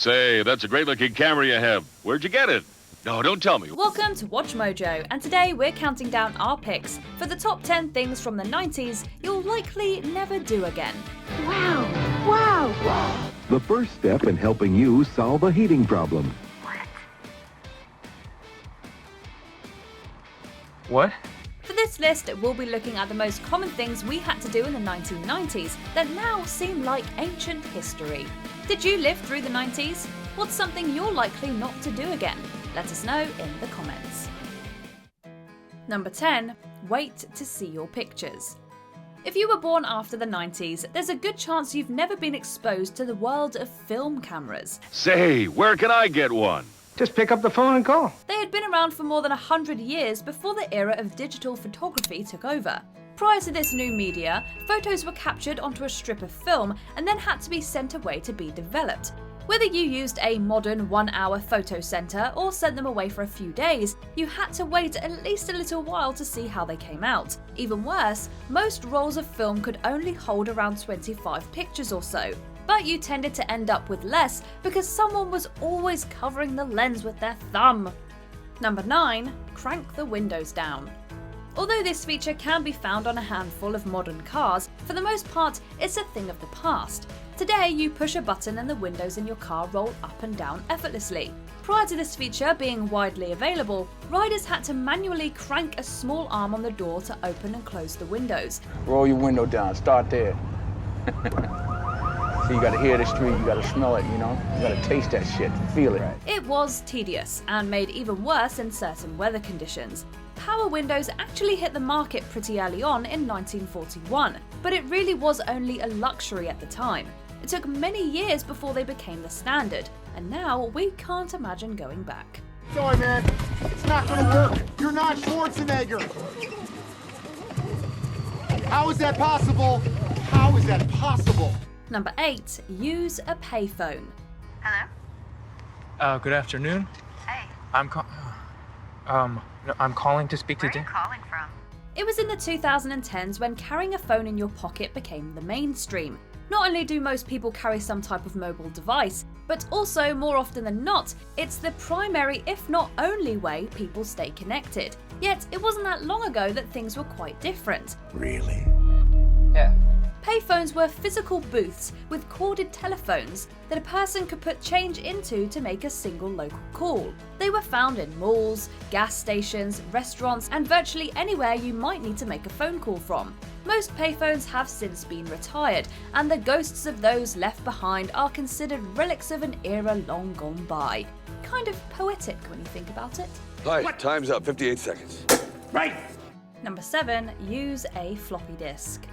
Say, that's a great-looking camera you have. Where'd you get it? No, don't tell me. Welcome to Watch Mojo, and today we're counting down our picks for the top 10 things from the 90s you'll likely never do again. Wow. The first step in helping you solve a heating problem. What? For this list, we'll be looking at the most common things we had to do in the 1990s that now seem like ancient history. Did you live through the 90s? What's something you're likely not to do again? Let us know in the comments. Number 10. Wait to see your pictures. If you were born after the 90s, there's a good chance you've never been exposed to the world of film cameras. Say, where can I get one? Just pick up the phone and call. They had been around for more than 100 years before the era of digital photography took over. Prior to this new media, photos were captured onto a strip of film and then had to be sent away to be developed. Whether you used a modern 1-hour photo center or sent them away for a few days, you had to wait at least a little while to see how they came out. Even worse, most rolls of film could only hold around 25 pictures or so. But you tended to end up with less because someone was always covering the lens with their thumb. Number 9. Crank the windows down. Although this feature can be found on a handful of modern cars, for the most part it's a thing of the past. Today you push a button and the windows in your car roll up and down effortlessly. Prior to this feature being widely available, riders had to manually crank a small arm on the door to open and close the windows. Roll your window down, start there. So you gotta hear the street, you gotta smell it, you know? You gotta taste that shit, feel it. It was tedious and made even worse in certain weather conditions. Power windows actually hit the market pretty early on in 1941, but it really was only a luxury at the time. It took many years before they became the standard, and now we can't imagine going back. Sorry, man. It's not gonna work. You're not Schwarzenegger. How is that possible? How is that possible? Number 8. Use a payphone. Hello? Good afternoon. Hey, I'm calling to speak to where are you calling from? It was in the 2010s when carrying a phone in your pocket became the mainstream. Not only do most people carry some type of mobile device, but also, more often than not, it's the primary, if not only way people stay connected. Yet, it wasn't that long ago that things were quite different. Really? Yeah. Payphones were physical booths with corded telephones that a person could put change into to make a single local call. They were found in malls, gas stations, restaurants, and virtually anywhere you might need to make a phone call from. Most payphones have since been retired, and the ghosts of those left behind are considered relics of an era long gone by. Kind of poetic when you think about it. Hi, time's up, 58 seconds. Right. Number 7. Use a floppy disk.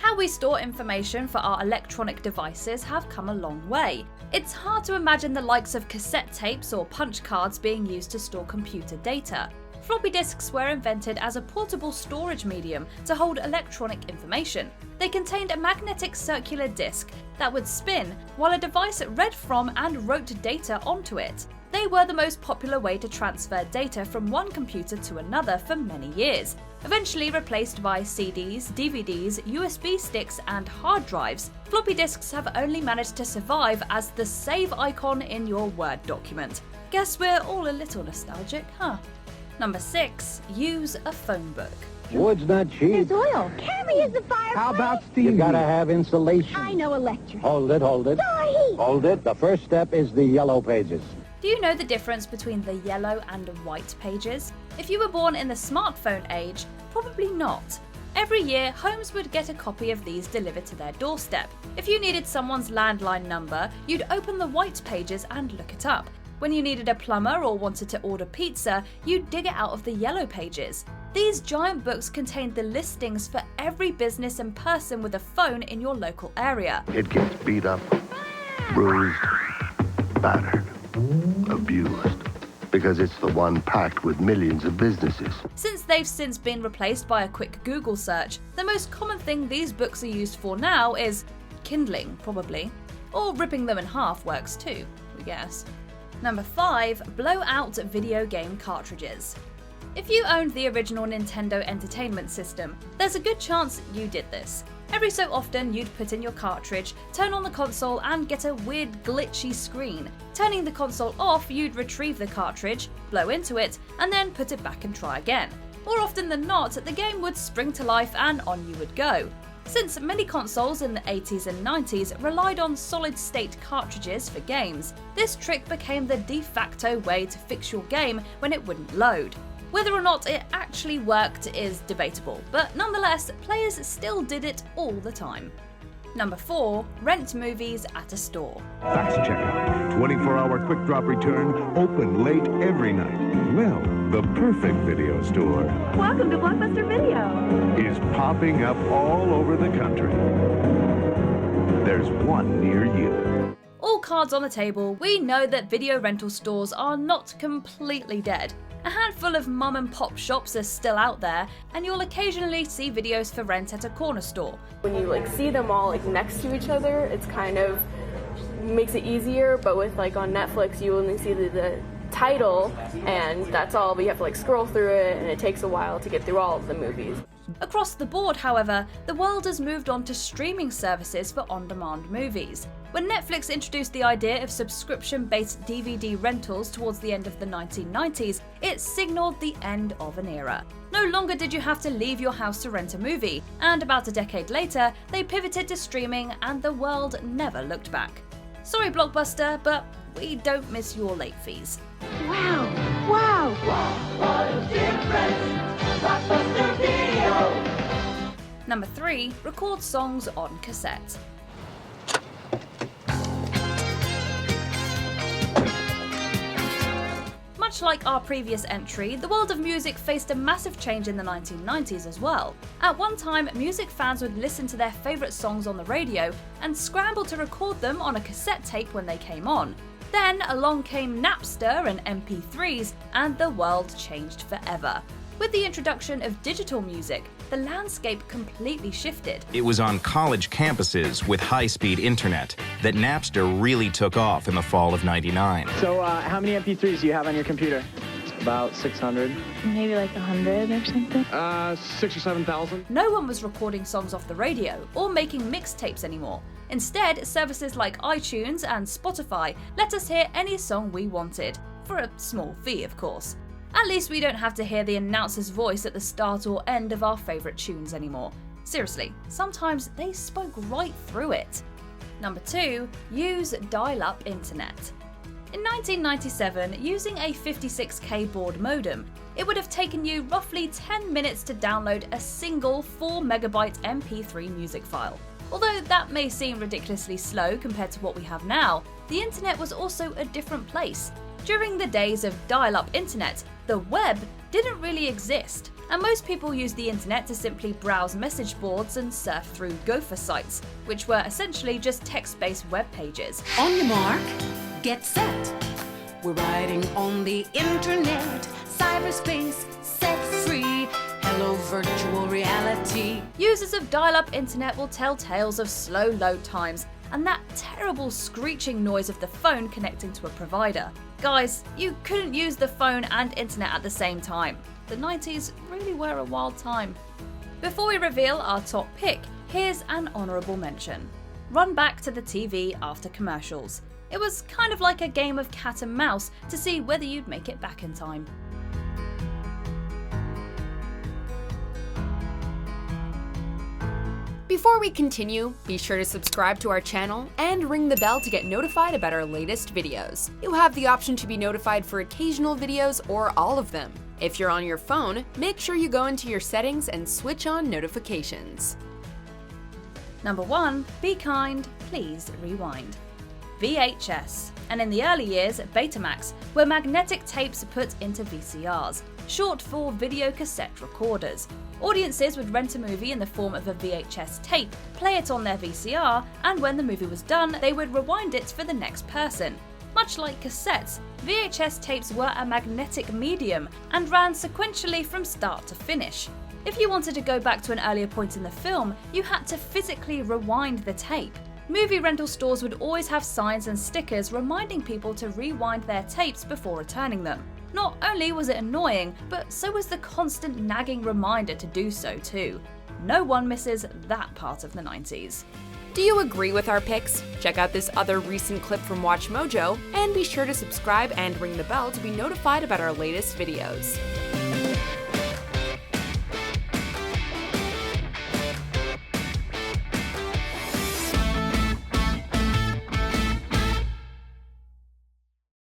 How we store information for our electronic devices have come a long way. It's hard to imagine the likes of cassette tapes or punch cards being used to store computer data. Floppy disks were invented as a portable storage medium to hold electronic information. They contained a magnetic circular disc that would spin while a device read from and wrote data onto it. They were the most popular way to transfer data from one computer to another for many years, eventually replaced by CDs, DVDs, USB sticks, and hard drives. Floppy disks have only managed to survive as the save icon in your Word document. Guess we're all a little nostalgic, huh? Number 6. Use a phone book. Wood's not cheap. There's oil. Carry is the fireplace. How about steam? You gotta have insulation. I know electric. Hold it. Sorry. Hold it. The first step is the yellow pages. Do you know the difference between the yellow and white pages? If you were born in the smartphone age, probably not. Every year, homes would get a copy of these delivered to their doorstep. If you needed someone's landline number, you'd open the white pages and look it up. When you needed a plumber or wanted to order pizza, you'd dig it out of the yellow pages. These giant books contained the listings for every business and person with a phone in your local area. It gets beat up, bruised, battered, abused, because it's the one packed with millions of businesses. Since they've since been replaced by a quick Google search, the most common thing these books are used for now is kindling, probably. Or ripping them in half works too, we guess. Number 5. Blow out video game cartridges. If you owned the original Nintendo Entertainment System, there's a good chance you did this. Every so often you'd put in your cartridge, turn on the console and get a weird glitchy screen. Turning the console off, you'd retrieve the cartridge, blow into it, and then put it back and try again. More often than not, the game would spring to life and on you would go. Since many consoles in the 80s and 90s relied on solid-state cartridges for games, this trick became the de facto way to fix your game when it wouldn't load. Whether or not it actually worked is debatable, but nonetheless, players still did it all the time. Number 4. Rent movies at a store. Fast checkout, 24-hour quick drop return, open late every night. Well, the perfect video store Welcome to Blockbuster Video. is popping up all over the country. There's one near you. All cards on the table, we know that video rental stores are not completely dead. A handful of mum and pop shops are still out there, and you'll occasionally see videos for rent at a corner store. When you see them all next to each other, it's kind of makes it easier, but with on Netflix you only see the title and that's all, but you have to scroll through it and it takes a while to get through all of the movies. Across the board, however, the world has moved on to streaming services for on-demand movies. When Netflix introduced the idea of subscription-based DVD rentals towards the end of the 1990s, it signaled the end of an era. No longer did you have to leave your house to rent a movie, and about a decade later, they pivoted to streaming and the world never looked back. Sorry Blockbuster, but we don't miss your late fees. Wow! Wow! Number 3. Record songs on cassette. Much like our previous entry, the world of music faced a massive change in the 1990s as well. At one time, music fans would listen to their favourite songs on the radio and scramble to record them on a cassette tape when they came on. Then along came Napster and MP3s, and the world changed forever. With the introduction of digital music, the landscape completely shifted. It was on college campuses with high-speed internet that Napster really took off in the fall of '99. So, how many MP3s do you have on your computer? About 600. Maybe 100 or something. 6,000 or 7,000. No one was recording songs off the radio or making mixtapes anymore. Instead, services like iTunes and Spotify let us hear any song we wanted, for a small fee of course. At least we don't have to hear the announcer's voice at the start or end of our favourite tunes anymore. Seriously, sometimes they spoke right through it. Number 2. Use dial-up internet. In 1997, using a 56k baud modem, it would have taken you roughly 10 minutes to download a single 4MB MP3 music file. Although that may seem ridiculously slow compared to what we have now, the internet was also a different place. During the days of dial-up internet, the web didn't really exist, and most people used the internet to simply browse message boards and surf through gopher sites, which were essentially just text-based web pages. On your mark, get set. We're riding on the internet, cyberspace, set free. Hello, virtual reality. Users of dial-up internet will tell tales of slow load times and that terrible screeching noise of the phone connecting to a provider. Guys, you couldn't use the phone and internet at the same time. The 90s really were a wild time. Before we reveal our top pick, here's an honourable mention. Run back to the TV after commercials. It was kind of like a game of cat and mouse to see whether you'd make it back in time. Before we continue, be sure to subscribe to our channel and ring the bell to get notified about our latest videos. You have the option to be notified for occasional videos or all of them. If you're on your phone, make sure you go into your settings and switch on notifications. Number 1. Be kind, please rewind. VHS, and in the early years, Betamax, were magnetic tapes put into VCRs, short for video cassette recorders. Audiences would rent a movie in the form of a VHS tape, play it on their VCR, and when the movie was done, they would rewind it for the next person. Much like cassettes, VHS tapes were a magnetic medium and ran sequentially from start to finish. If you wanted to go back to an earlier point in the film, you had to physically rewind the tape. Movie rental stores would always have signs and stickers reminding people to rewind their tapes before returning them. Not only was it annoying, but so was the constant nagging reminder to do so too. No one misses that part of the 90s. Do you agree with our picks? Check out this other recent clip from WatchMojo, and be sure to subscribe and ring the bell to be notified about our latest videos.